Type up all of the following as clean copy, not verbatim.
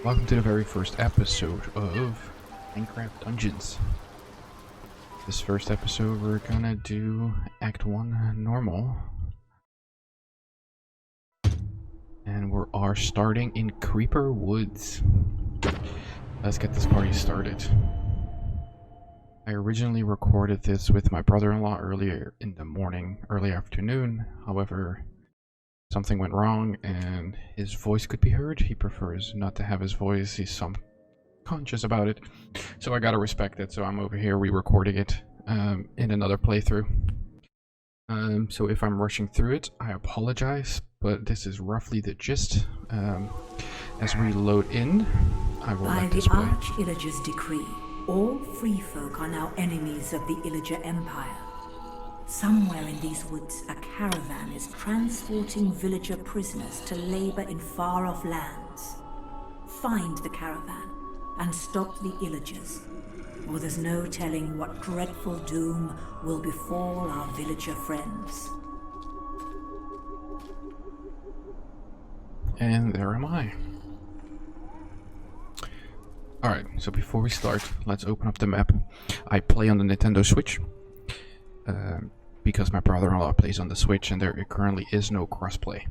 Welcome to the very first episode of Minecraft Dungeons. This first episode we're gonna do Act 1 normal. And we are starting in Creeper Woods. Let's get this party started. I originally recorded this with my brother-in-law earlier in the morning, early afternoon. However, something went wrong and his voice could be heard. He prefers not to have his voice. He's conscious about it. So I gotta respect it. So I'm over here re-recording it in another playthrough. So if I'm rushing through it, I apologize. But this is roughly the gist. As we load in, I will let this play. By the Arch-Illager's decree, all free folk are now enemies of the Illager Empire. Somewhere in these woods, a caravan is transporting villager prisoners to labor in far-off lands. Find the caravan and stop the Illagers, or there's no telling what dreadful doom will befall our villager friends. And there am I. Alright, so before we start, let's open up the map. I play on the Nintendo Switch. Because my brother-in-law plays on the Switch and there currently is no crossplay.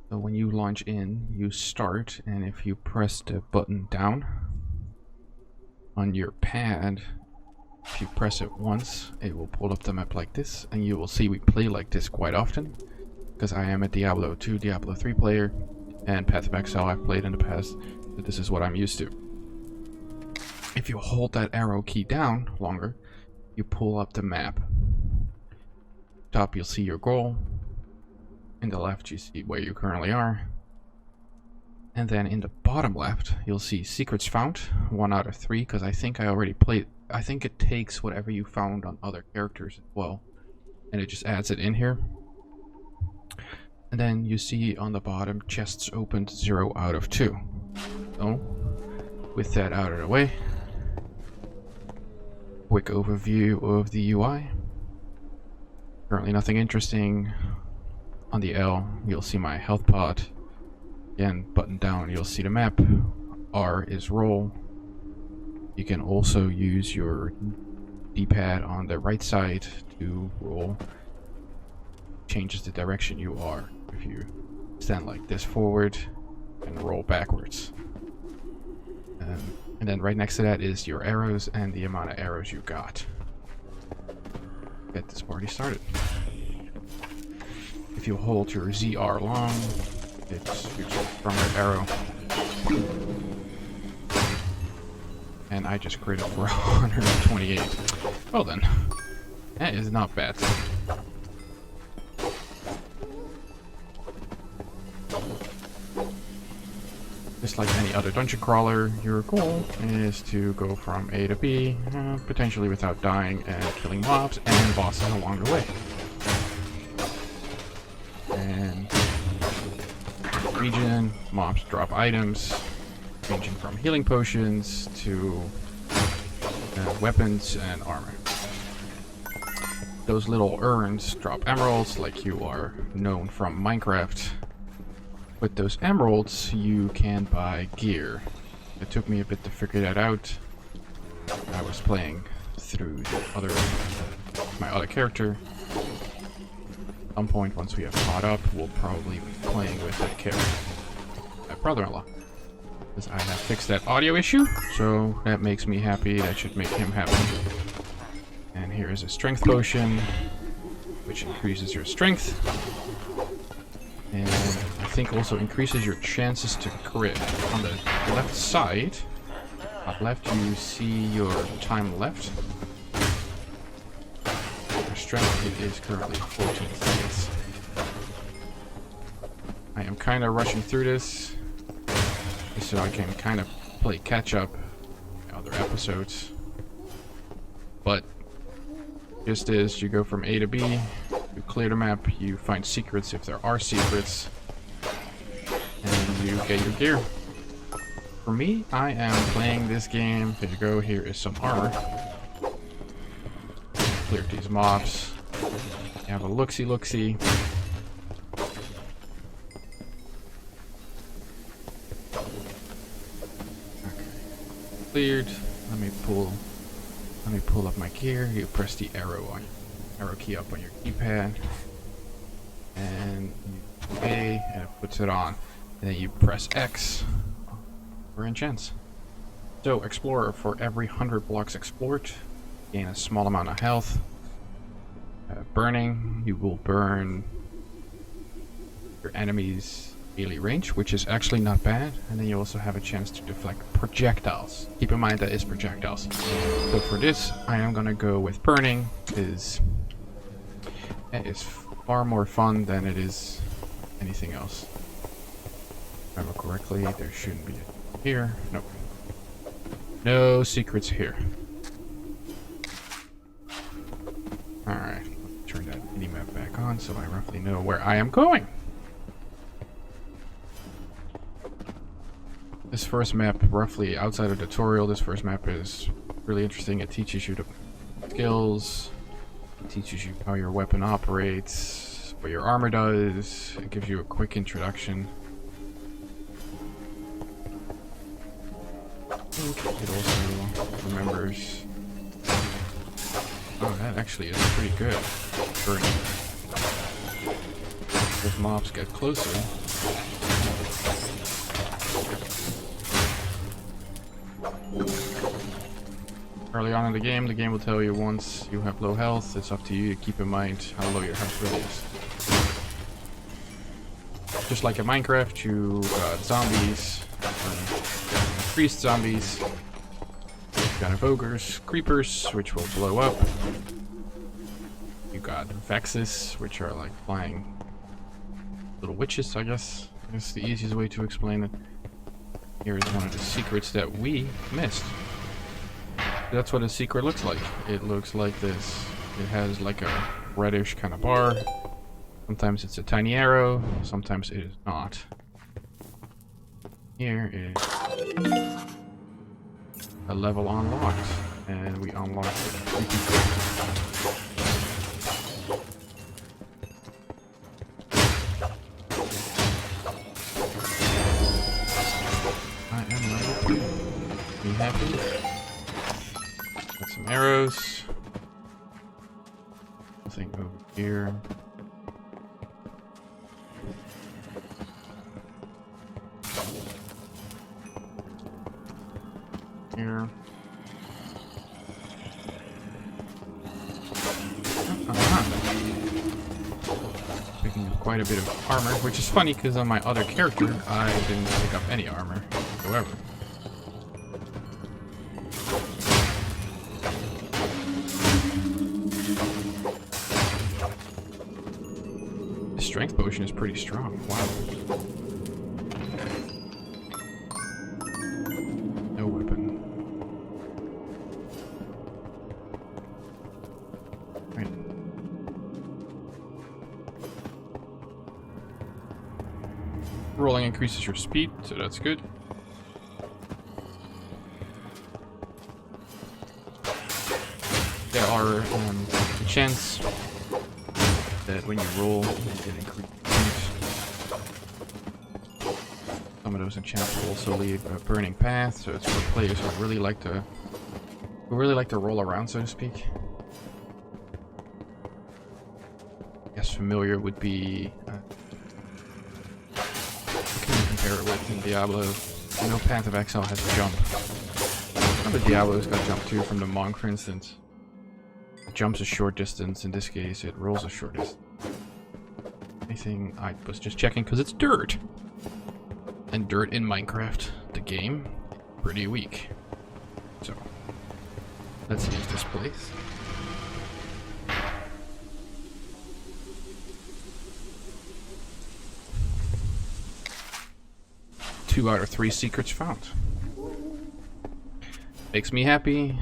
So when you launch in, you start, and if you press the button down on your pad, if you press it once, it will pull up the map like this, and you will see we play like this quite often, because I am a Diablo 2, Diablo 3 player, and Path of Exile I've played in the past, so this is what I'm used to. If you hold that arrow key down longer, you pull up the map. Top you'll see your goal. In the left you see where you currently are. And then in the bottom left you'll see secrets found, 1 out of 3, because I think I already played. I think it takes whatever you found on other characters as well, and it just adds it in here. And then you see on the bottom chests opened, 0 out of 2. So with that out of the way, quick overview of the UI. Currently nothing interesting. On the L, you'll see my health pot. Again, button down, you'll see the map. R is roll. You can also use your D-pad on the right side to roll. Changes the direction you are. If you stand like this forward and roll backwards. And then right next to that is your arrows and the amount of arrows you got. Get this party started. If you hold your ZR long, it shoots from your arrow. And I just critted for 128. Well then, that is not bad. Just like any other dungeon crawler, your goal is to go from A to B, potentially without dying, and killing mobs and bosses along the way. And region, mobs drop items, ranging from healing potions to weapons and armor. Those little urns drop emeralds, like you are known from Minecraft. With those emeralds, you can buy gear. It took me a bit to figure that out. I was playing through my other character. At some point, once we have caught up, we'll probably be playing with that character. My brother-in-law. Because I have fixed that audio issue, so that makes me happy. That should make him happy. And here is a strength potion, which increases your strength. And I think also increases your chances to crit. On the left side, top left, you see your time left. Your strength, it is currently 14 seconds. I am kind of rushing through this, so I can kind of play catch up in other episodes. But just as you go from A to B, you clear the map, you find secrets if there are secrets, and you get your gear. For me, I am playing this game. There you go, here is some armor. Clear these mobs. You have a look-see. cleared. Let me pull up my gear. You press the arrow key up on your keypad, and you A, and it puts it on. And then you press X for enchants. So, Explorer, for every 100 blocks explored, gain a small amount of health. Burning, you will burn your enemy's melee range, which is actually not bad. And then you also have a chance to deflect projectiles. Keep in mind that is projectiles. So for this, I am gonna go with burning, because it is far more fun than it is anything else. If I remember correctly, there shouldn't be here. Nope. No secrets here. Alright, turn that mini-map back on so I roughly know where I am going. This first map, roughly outside of the tutorial, this first map is really interesting. It teaches you the skills, it teaches you how your weapon operates, what your armor does, it gives you a quick introduction. It also remembers... Oh, that actually is pretty good. As mobs get closer, early on in the game will tell you once you have low health. It's up to you to keep in mind how low your health really is. Just like in Minecraft, you got zombies, increased zombies, kind of ogres, creepers, which will blow up. You got vexes, which are like flying little witches, I guess. That's the easiest way to explain it. Here is one of the secrets that we missed. That's what a secret looks like. It looks like this. It has like a reddish kind of bar. Sometimes it's a tiny arrow, sometimes it is not. Here is a level unlocked, and we unlocked it. I am level 3. Be happy. Got some arrows. Nothing over here. Here. Picking up quite a bit of armor, which is funny because on my other character I didn't pick up any armor whatsoever. The strength potion is pretty strong. Wow. Rolling increases your speed, so that's good. There are a chance that when you roll, it increases. Some of those enchants will also leave a burning path, so it's for players who really like to roll around, so to speak. I guess familiar would be. Compare it with in Diablo. I know Path of Exile has a jump. Remember Diablo's got jump too from the monk, for instance. It jumps a short distance. In this case, it rolls a short distance. Anything? I was just checking because it's dirt. And dirt in Minecraft, the game, pretty weak. So, let's use this place. Two out of 3 secrets found. Makes me happy.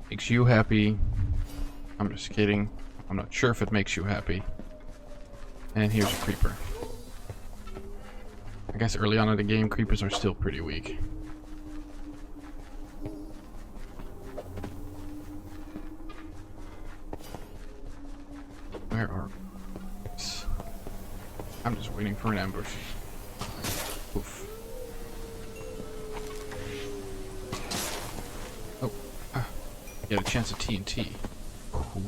Makes you happy. I'm just kidding. I'm not sure if it makes you happy. And here's a creeper. I guess early on in the game, creepers are still pretty weak. Where are... I'm just waiting for an ambush. Oof. get a chance at TNT. Cool.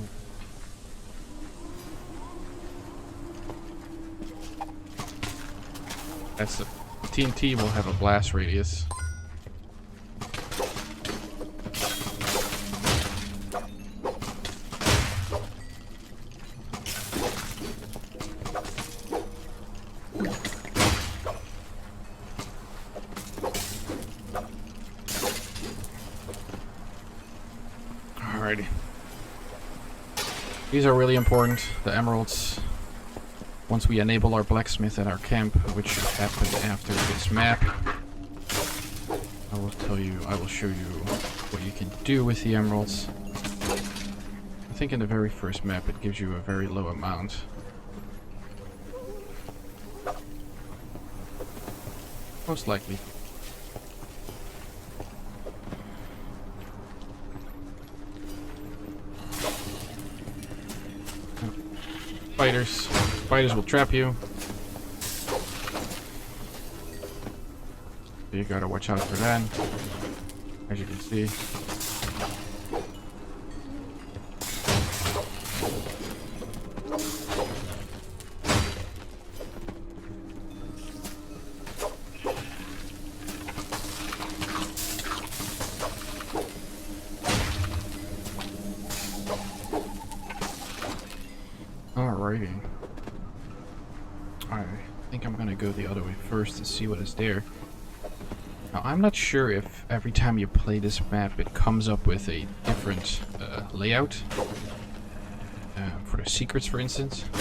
That's the TNT will have a blast radius. Alrighty. These are really important, the emeralds. Once we enable our blacksmith at our camp, which should happen after this map, I will show you what you can do with the emeralds. I think in the very first map it gives you a very low amount. Most likely. Spiders will trap you. So you gotta watch out for that, as you can see. Alrighty. I think I'm gonna go the other way first to see what is there. Now, I'm not sure if every time you play this map it comes up with a different layout. For the secrets, for instance. I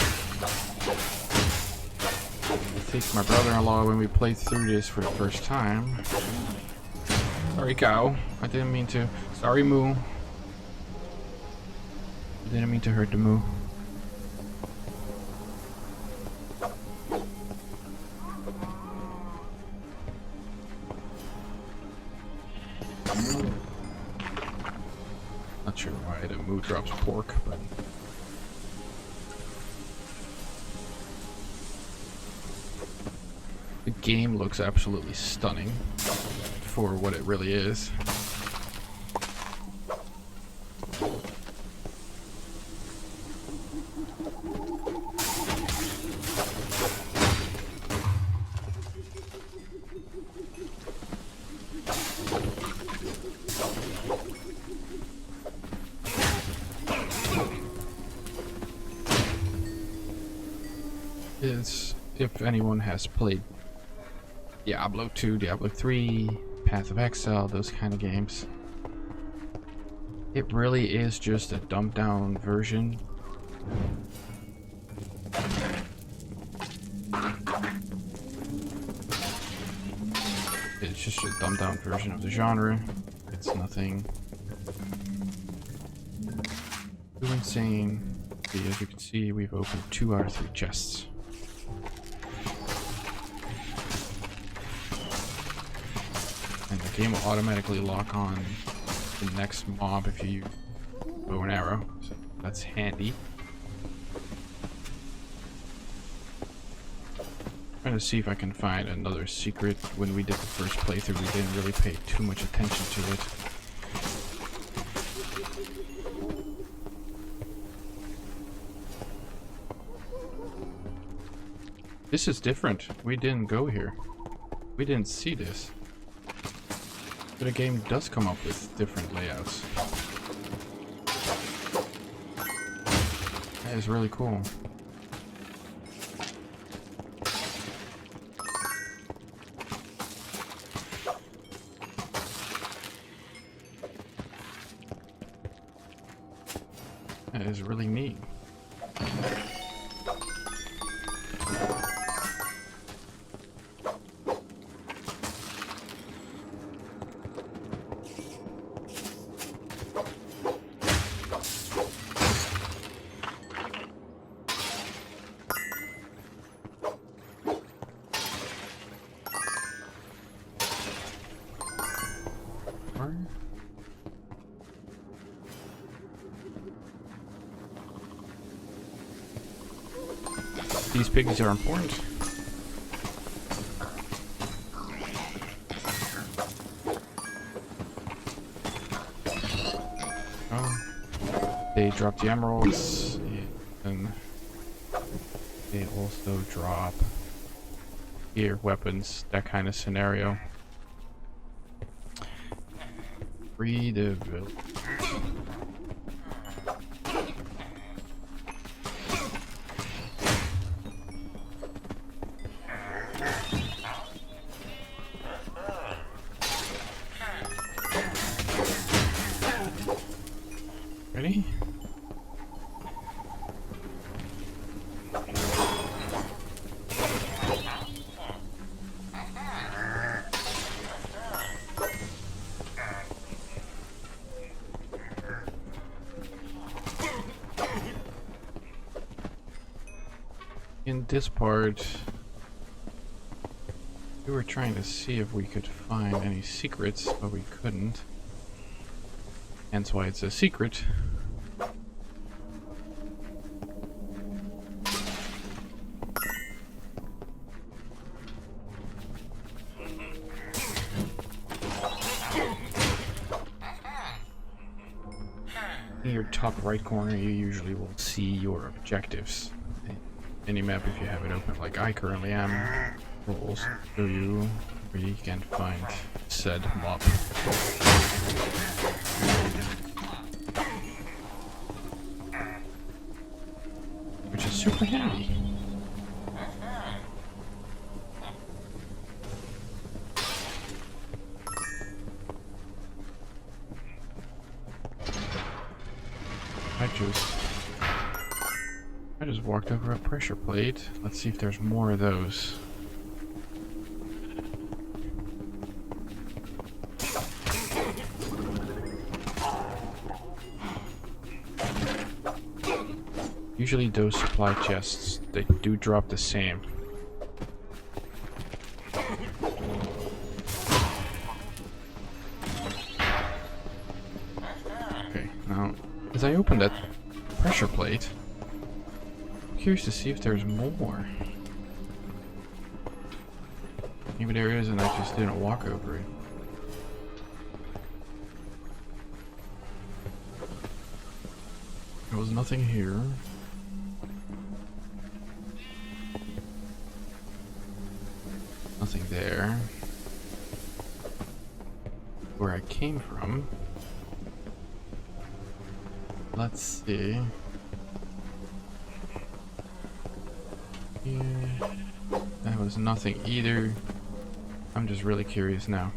think my brother-in-law, when we played through this for the first time... Sorry, cow. I didn't mean to. Sorry, moo. I didn't mean to hurt the moo. Not sure why the moo drops pork, but... The game looks absolutely stunning for what it really is. If anyone has played Diablo 2, Diablo 3, Path of Exile, those kind of games, it really is just a dumbed down version. It's just a dumbed down version of the genre. It's nothing too insane. As you can see, we've opened 2 out of 3 chests. And the game will automatically lock on the next mob if you use bow and arrow, so that's handy. I'm trying to see if I can find another secret. When we did the first playthrough, we didn't really pay too much attention to it. This is different. We didn't go here. We didn't see this. But the game does come up with different layouts. That is really cool. That is really neat. These piggies are important. Oh, they drop the emeralds, and they also drop gear, weapons, that kind of scenario. Free the village. Ready? In this part, we were trying to see if we could find any secrets, but we couldn't. Hence why it's a secret. In your top right corner, you usually will see your objectives. Any map, if you have it open, like I currently am, will also show you where you can find said mob. Which is super handy. I just walked over a pressure plate. Let's see if there's more of those. Usually those supply chests, they do drop the same. Okay, now, as I open that pressure plate, I'm curious to see if there's more. Maybe there is and I just didn't walk over it. There was nothing here. Nothing there. Where I came from. Let's see. Yeah, that was nothing either. I'm just really curious now.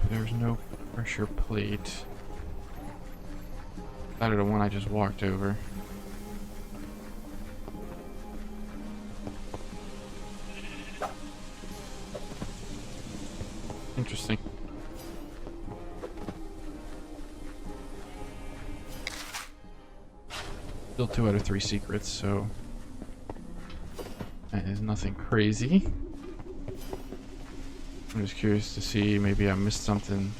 There's no pressure plate. That is the one I just walked over. Interesting. Still 2 out of 3 secrets, so that is nothing crazy. I'm just curious to see, maybe I missed something.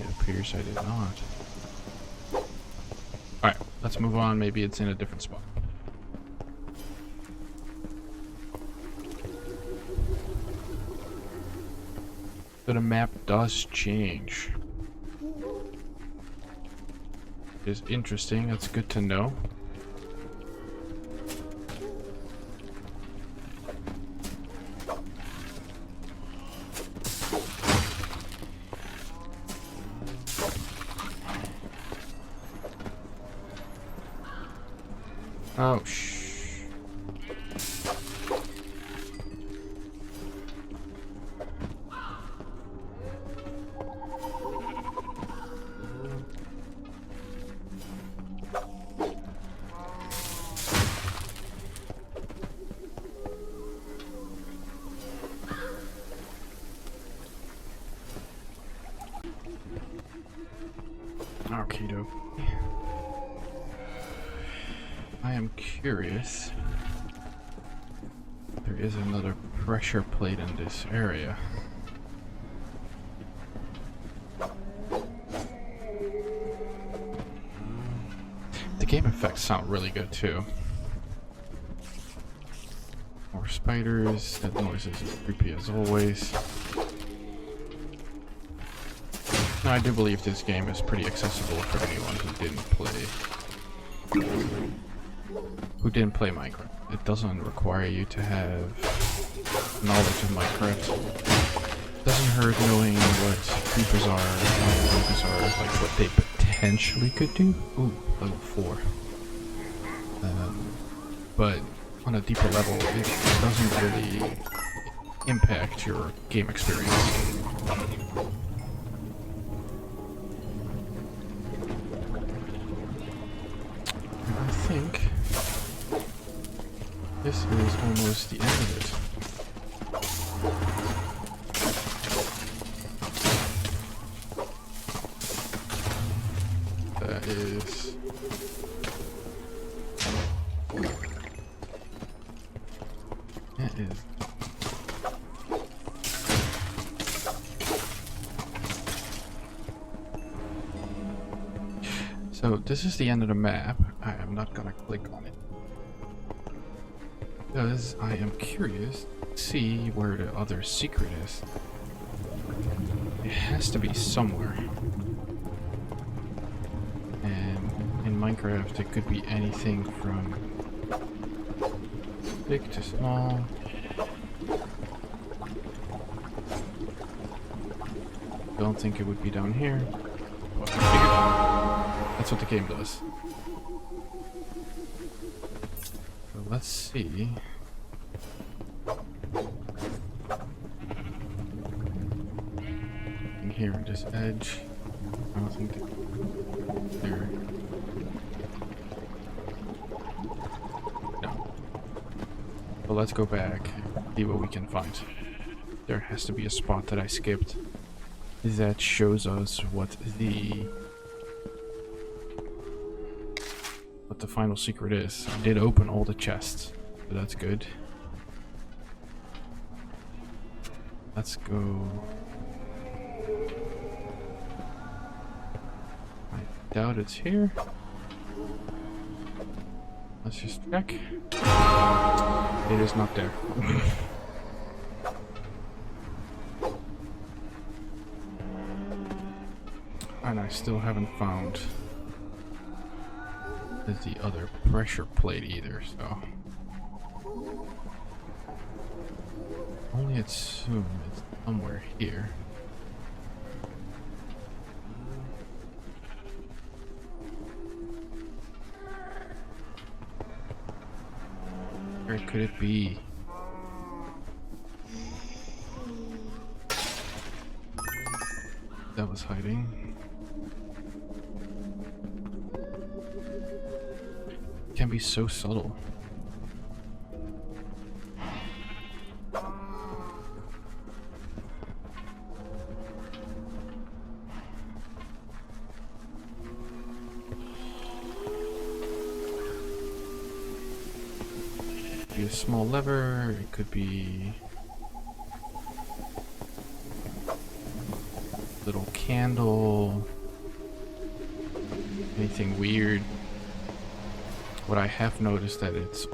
It appears I did not. Alright, let's move on. Maybe it's in a different spot. So the map does change. It is interesting. That's good to know. Oh, Okie doke. I am curious. There is another pressure plate in this area. The game effects sound really good too. More spiders, that noise is as creepy as always. Now, I do believe this game is pretty accessible for anyone who didn't play Minecraft. It doesn't require you to have knowledge of Minecraft. It doesn't hurt knowing what creepers are, like what they potentially could do. Ooh, level 4. But on a deeper level, it doesn't really impact your game experience. I think this is almost the end of it. That is... That is... So this is the end of the map. I am not gonna click on it because I am curious to see where the other secret is. It has to be somewhere. And in Minecraft it could be anything from big to small. Don't think it would be down here. Well, I figured that's what the game does. So let's see. In here on this edge. I don't think that there. No. But let's go back, see what we can find. There has to be a spot that I skipped that shows us what the final secret is. I did open all the chests, so that's good. Let's go. I doubt it's here. Let's just check. It is not there. And I still haven't found the other pressure plate either, so only assume it's somewhere here. Where could it be? That was hiding. Can be so subtle. Be a small lever, it could be a little candle, anything weird. What I have noticed that it's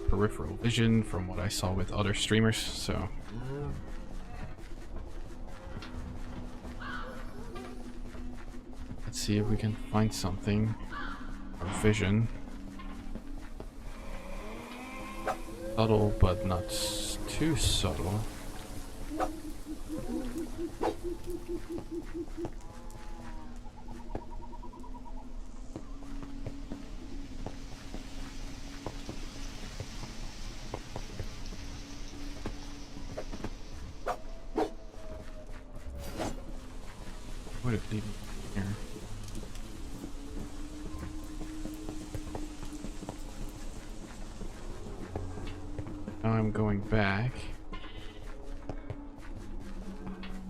peripheral vision from what I saw with other streamers, so let's see if we can find something or vision. Subtle, but not too subtle. Would it lead me here? Now I'm going back.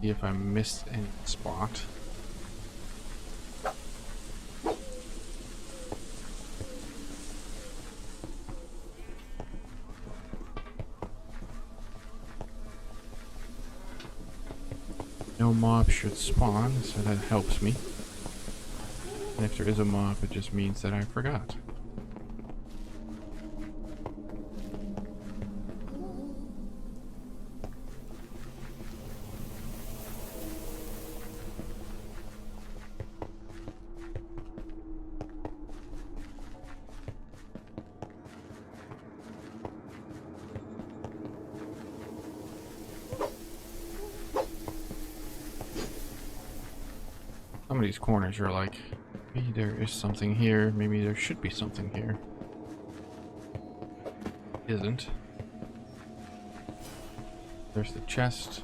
See if I missed any spot. No mob should spawn, so that helps me. And if there is a mob, it just means that I forgot. Some of these corners you're like, maybe there is something here, maybe there should be something here. Isn't. There's the chest.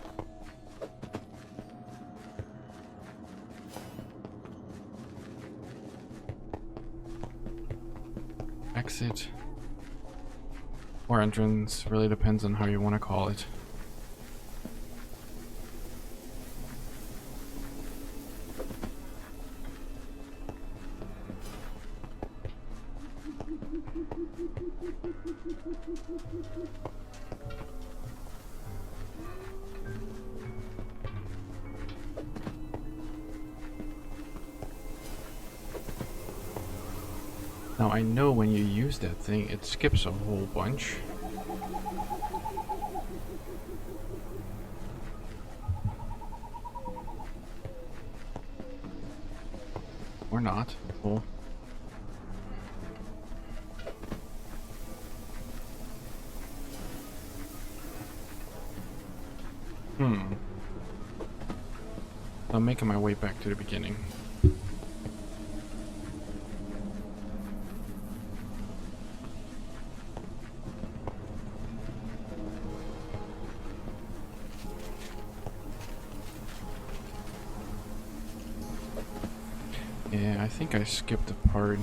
Exit. Or entrance, really depends on how you want to call it. Now I know when you use that thing, it skips a whole bunch. Or not. Cool. I'm making my way back to the beginning. Yeah, I think I skipped a part.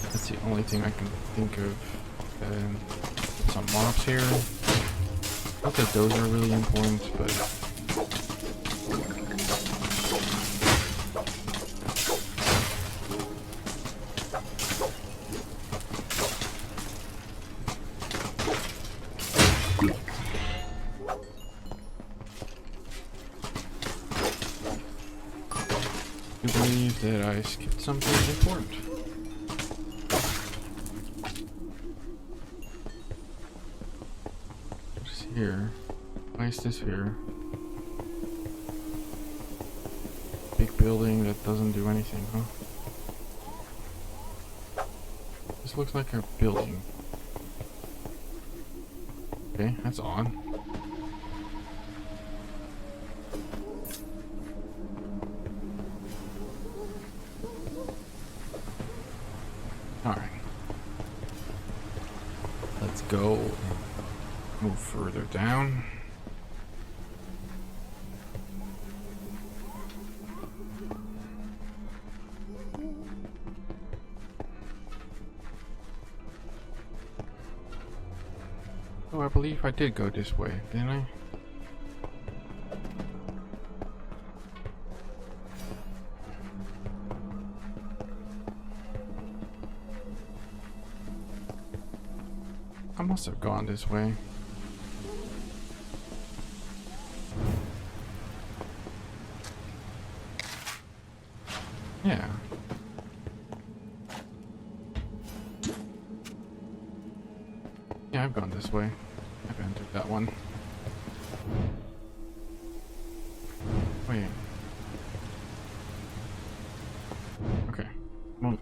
That's the only thing I can think of. Some mobs here. Not that those are really important, but... I believe that I skipped something important. What's here? Why is this here? Big building that doesn't do anything, huh? This looks like a building. Okay, that's odd. Alright. Let's go and move further down. Oh, I believe I did go this way, didn't I? I must have gone this way. Yeah. Yeah, I've gone this way. I've entered that one. Wait. Okay. Well,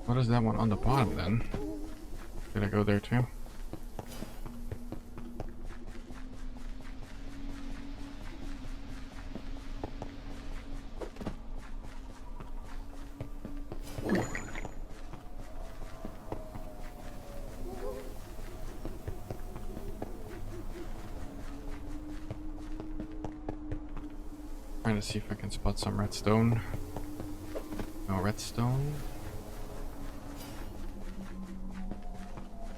what is that one on the bottom then? Did I go there too? Trying to see if I can spot some redstone. No redstone.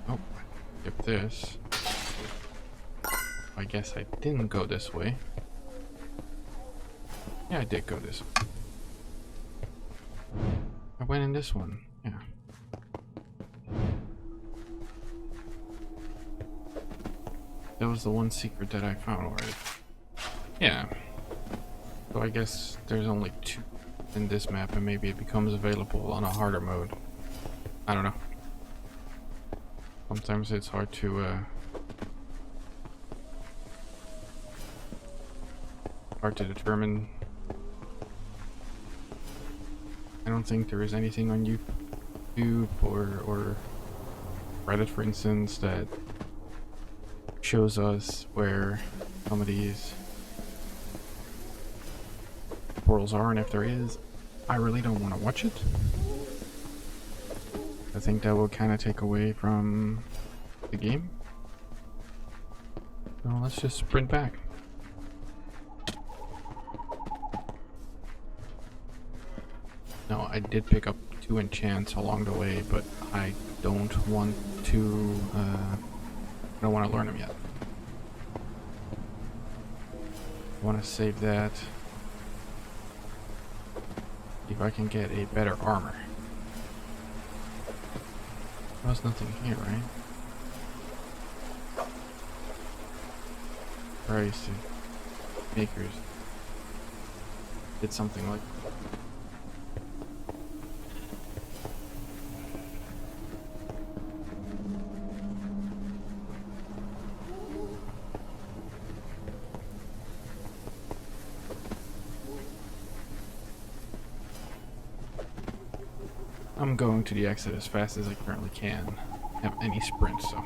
Oh, skip this. I guess I didn't go this way. Yeah, I did go this way. I went in this one. Yeah. That was the one secret that I found, right? Yeah. So I guess there's only 2 in this map, and maybe it becomes available on a harder mode. I don't know. Sometimes it's hard to determine. I don't think there is anything on YouTube or Reddit, for instance, that shows us where some of these portals are, and if there is, I really don't want to watch it. I think that will kind of take away from the game. So let's just sprint back. No, I did pick up 2 enchants along the way, but I don't want to learn them yet. I want to save that. See if I can get a better armor. There's nothing here, right? Christ, makers did something like. I'm going to the exit as fast as I currently can. Have any sprint, so.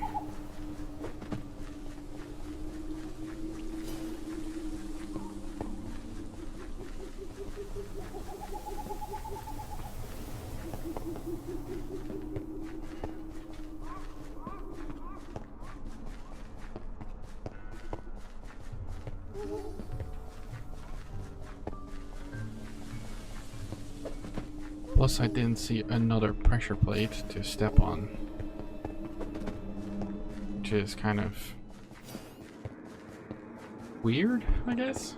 Plus, I didn't see another pressure plate to step on, which is kind of weird, I guess.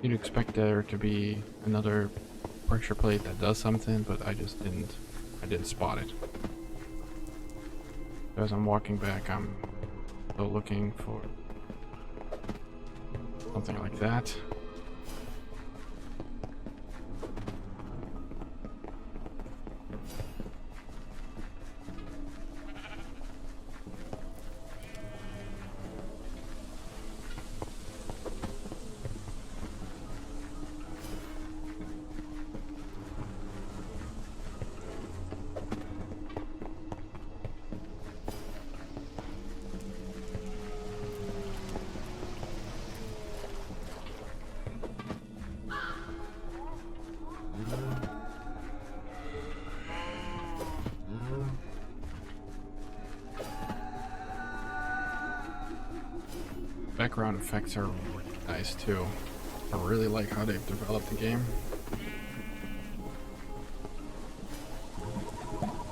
You'd expect there to be another pressure plate that does something, but I just didn't. I didn't spot it. As I'm walking back, I'm still looking for something like that. Background effects are really nice too. I really like how they've developed the game.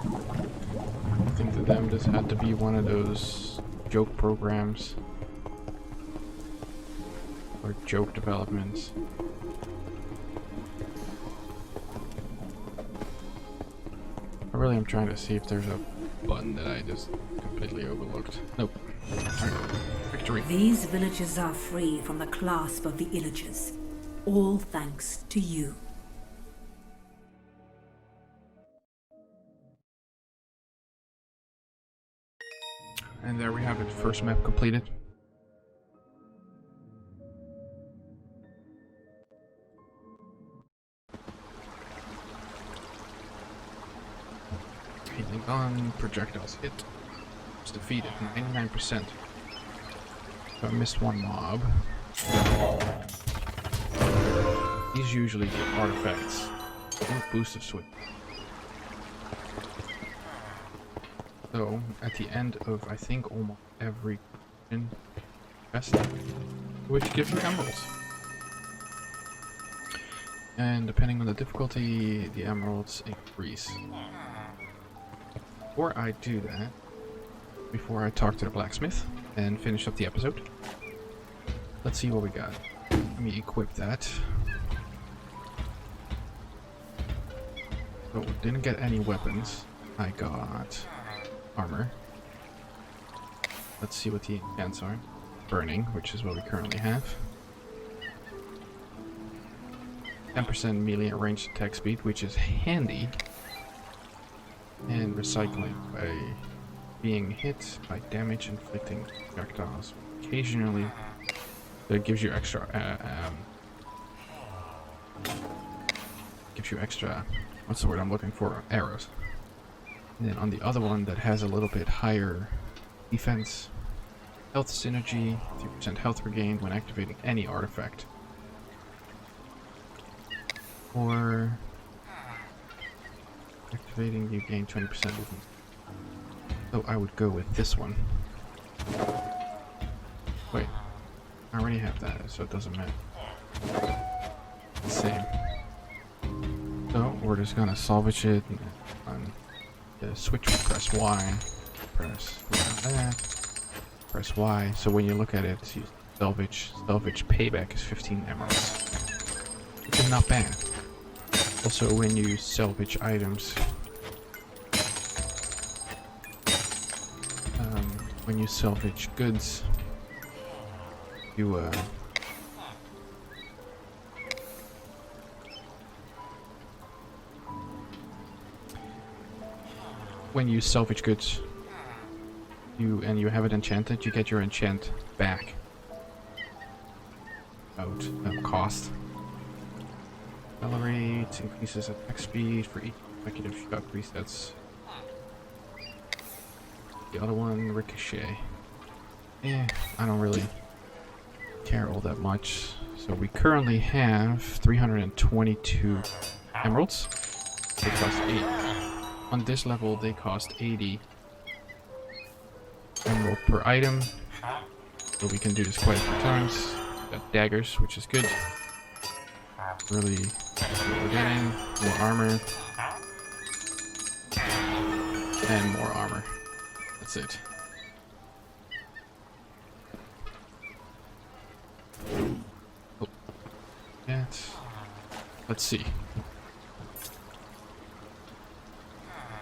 I think to them this had to be one of those joke programs or joke developments. I really am trying to see if there's a button that I just completely overlooked. Nope. Alright. Victory. These villages are free from the clasp of the Illagers, all thanks to you. And there we have it, first map completed. Healing on, projectiles hit. Was defeated, 99%. So I missed one mob. These usually get artifacts. Don't boost the switch. So, at the end of, I think, almost every quest, which gives you emeralds. And depending on the difficulty, the emeralds increase. Before I do that, before I talk to the blacksmith and finish up the episode, let's see what we got. Let me equip that. So, didn't get any weapons. I got armor. let's see what the enchants are. Burning, which is what we currently have. 10% melee ranged attack speed, which is handy. And recycling by being hit by damage inflicting projectiles. Occasionally, that gives you extra. Gives you extra. What's the word I'm looking for? Arrows. And then on the other one that has a little bit higher defense, health synergy, 3% health regain when activating any artifact. Or activating, you gain 20% movement. So I would go with this one. Wait, I already have that, so it doesn't matter. Same. So we're just gonna salvage it on the switch. Press Y, press that, press Y. So when you look at it, you salvage payback is 15 emeralds, which is not bad. Also, when you salvage items, when you salvage goods, you when you salvage goods, you have it enchanted, you get your enchant back. Out cost. Accelerate increases attack speed for each consecutive shot resets. The other one, ricochet. Yeah, I don't really care all that much. So we currently have 322 emeralds. They cost 8. On this level, they cost 80 emerald per item. So we can do this quite a few times. Got daggers, which is good. Really, what we're getting more armor and more armor. That's it. Oh. Let's see.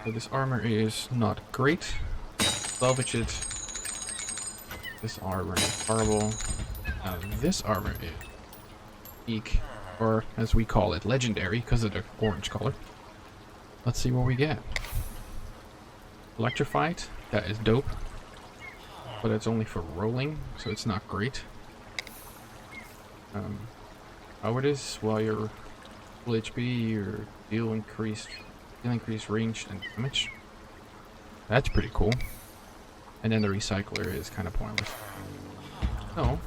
So this armor is not great. Salvage it. This armor is horrible. Now this armor is unique, or as we call it, legendary, because of the orange color. Let's see what we get. Electrified, that is dope, but it's only for rolling, so it's not great. How it is, while you're full HP, your deal increased range and damage. That's pretty cool. And then the recycler is kind of pointless. So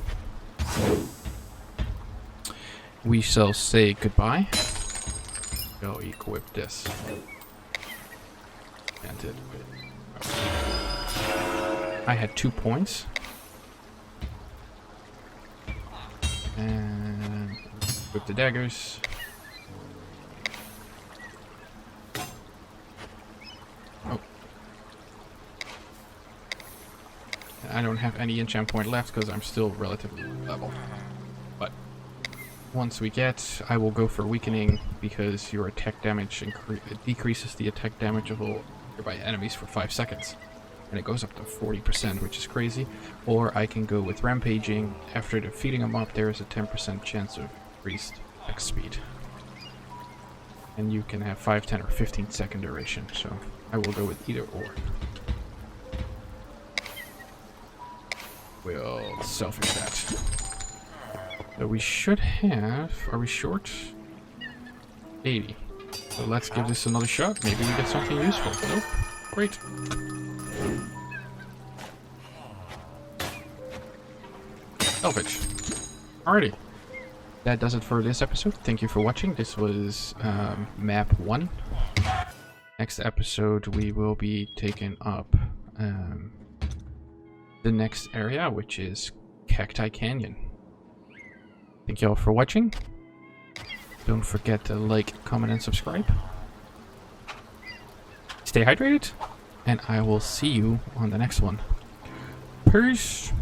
we shall say goodbye. Go equip this. And it. I had 2 points. And equip the daggers. Oh. I don't have any enchant point left because I'm still relatively level. But once we get, I will go for weakening because your attack damage decreases the attack damage of all nearby enemies for 5 seconds. And it goes up to 40%, which is crazy. Or I can go with rampaging. After defeating them up, there is a 10% chance of increased attack speed. And you can have 5, 10, or 15 second duration. So I will go with either or. We'll selfish that. So we should have... Are we short? 80. So let's give this another shot. Maybe we get something useful. Nope. Great. Salvage. Alrighty. That does it for this episode. Thank you for watching. This was map 1. Next episode we will be taking up the next area, which is Cacti Canyon. Thank you all for watching. Don't forget to like, comment, and subscribe. Stay hydrated, and I will see you on the next one. Peace!